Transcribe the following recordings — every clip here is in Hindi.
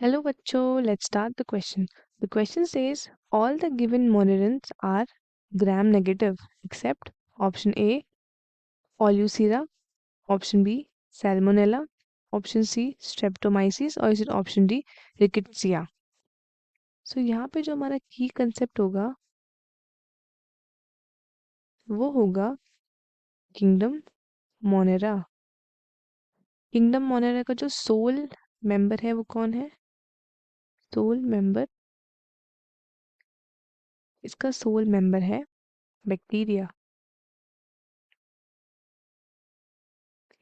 Hello बच्चों, let's start the question. The question says all the given monoderins are gram negative except option A Olusira, option B Salmonella, option C Streptomyces or is it option D Rickettsia. So यहाँ पे जो हमारा की कंसेप्ट होगा वो होगा किंगडम मोनेरा. किंगडम मोनेरा का जो सोल मेंबर है वो कौन है? सोल मेंबर, इसका सोल मेंबर है बैक्टीरिया.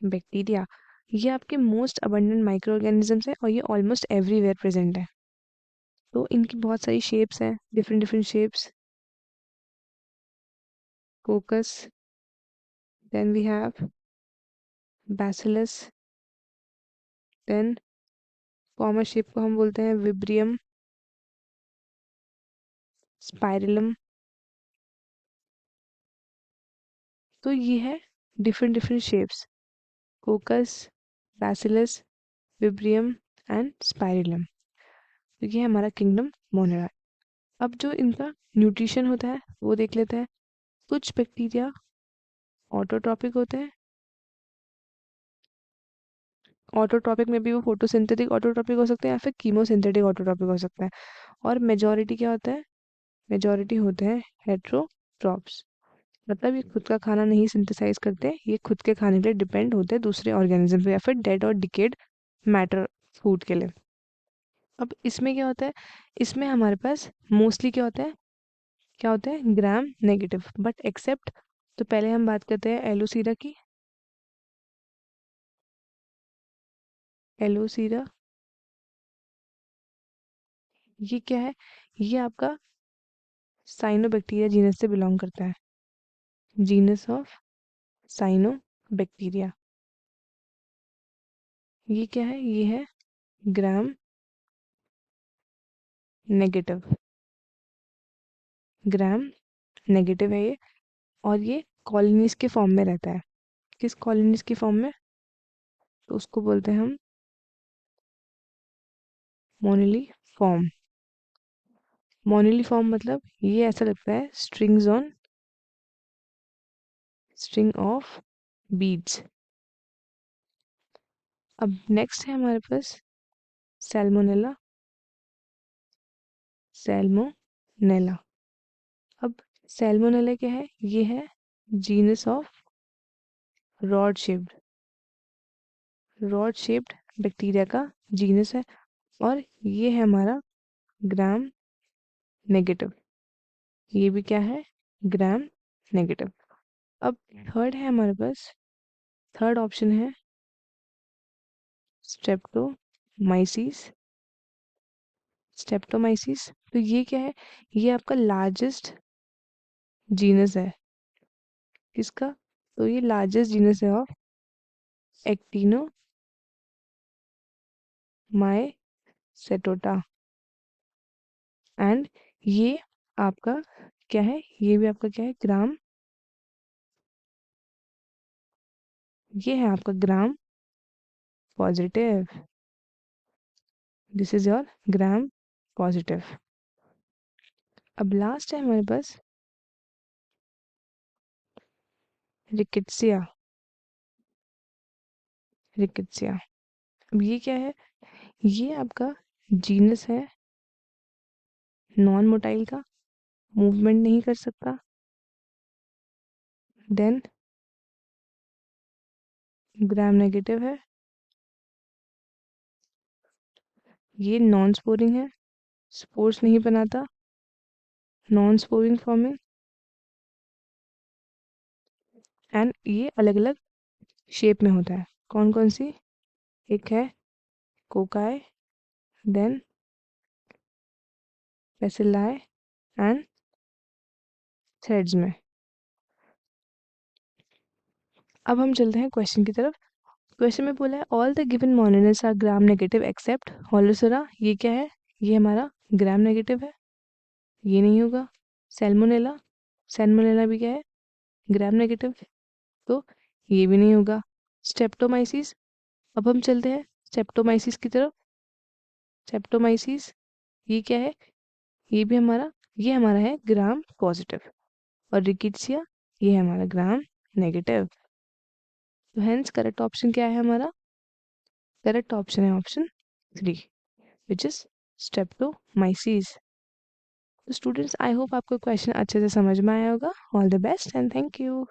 बैक्टीरिया ये आपके मोस्ट अबंडेंट माइक्रो ऑर्गेनिजम्स है और ये ऑलमोस्ट एवरीवेयर प्रेजेंट है. तो इनकी बहुत सारी शेप्स हैं, different different shapes. Coccus, then we have bacillus, then common shape को हम बोलते हैं विब्रियम, स्पाइरलम. तो ये है different different shapes, coccus, bacillus, vibrium and spirillum. तो ये है हमारा किंगडम मोनेरा. अब जो इनका न्यूट्रिशन होता है वो देख लेते हैं. कुछ बैक्टीरिया ऑटोट्रॉपिक होते हैं. ऑटोट्रॉपिक में भी वो फोटोसिंथेटिक ऑटोट्रॉपिक हो सकते हैं या फिर कीमोसिंथेटिक ऑटोट्रॉपिक हो सकता है. और मेजॉरिटी क्या होता है? मेजॉरिटी होते हैं हेट्रोट्रॉप्स. मतलब ये खुद का खाना नहीं सिंथेसाइज करते, ये खुद के खाने के लिए डिपेंड होते हैं दूसरे ऑर्गेनिज्म पे या फिर डेड और डिकेड मैटर फूड के लिए. अब इसमें क्या होता है? इसमें हमारे पास मोस्टली क्या होता है ग्राम नेगेटिव बट एक्सेप्ट. तो पहले हम बात करते हैं एलोसीरा की. एलोसीरा ये क्या है? ये आपका साइनोबैक्टीरिया जीनस से बिलोंग करता है. Genus of cyanobacteria. ये क्या है? ये है ग्राम नेगेटिव. ग्राम नेगेटिव है ये. और ये कॉलोनीज के फॉर्म में रहता है. किस कॉलोनीज की फॉर्म में? तो उसको बोलते हैं हम मोनिली फॉर्म. मोनिली फॉर्म मतलब ये ऐसा लगता है स्ट्रिंग ऑफ बीड्स. अब नेक्स्ट है हमारे पास सैल्मोनेला. सैल्मोनेला. अब सैल्मोनेला क्या है? ये है genus of rod shaped bacteria का जीनस है. और ये है हमारा ग्राम नेगेटिव. ये भी क्या है? Gram negative. अब थर्ड है हमारे पास, थर्ड ऑप्शन है स्ट्रेप्टोमाइसिस. स्ट्रेप्टोमाइसिस तो ये क्या है? ये आपका लार्जेस्ट जीनस है. किसका? तो ये लार्जेस्ट जीनस है ऑफ एक्टिनोमाइसेटोटा. एंड ये आपका क्या है? ये भी आपका क्या है? ग्राम. ये है आपका gram positive. This is your gram positive. अब लास्ट है हमारे पास रिकेट्सिया. रिकेट्सिया. अब ये क्या है? ये आपका जीनस है नॉन मोटाइल का, मूवमेंट नहीं कर सकता. देन ग्राम नेगेटिव है. ये नॉन स्पोरिंग है, स्पोर्स नहीं बनाता, नॉन स्पोरिंग फॉर्मिंग. एंड ये अलग अलग शेप में होता है. कौन कौन सी? एक है कोकाई, देन पेसिलाई एंड थ्रेड्स में. अब हम चलते हैं क्वेश्चन की तरफ. क्वेश्चन में बोला है all the given monerans are gram negative except होलोसेरा. ये क्या है? ये हमारा ग्राम नेगेटिव है, ये नहीं होगा. सैल्मोनेला. सैल्मोनेला भी क्या है? Gram negative. तो ये भी नहीं होगा. स्ट्रेप्टोमाइसिस. अब हम चलते हैं स्ट्रेप्टोमाइसिस की तरफ. स्ट्रेप्टोमाइसिस ये क्या है? ये हमारा है ग्राम पॉजिटिव। और रिकेट्सिया ये है हमारा ग्राम नेगेटिव। तो हेंस करेक्ट ऑप्शन क्या है हमारा? करेक्ट ऑप्शन है ऑप्शन 3 विच इज स्ट्रेप्टोमाइसिस। तो स्टूडेंट्स आई होप आपको क्वेश्चन अच्छे से समझ में आया होगा। All the best and thank you.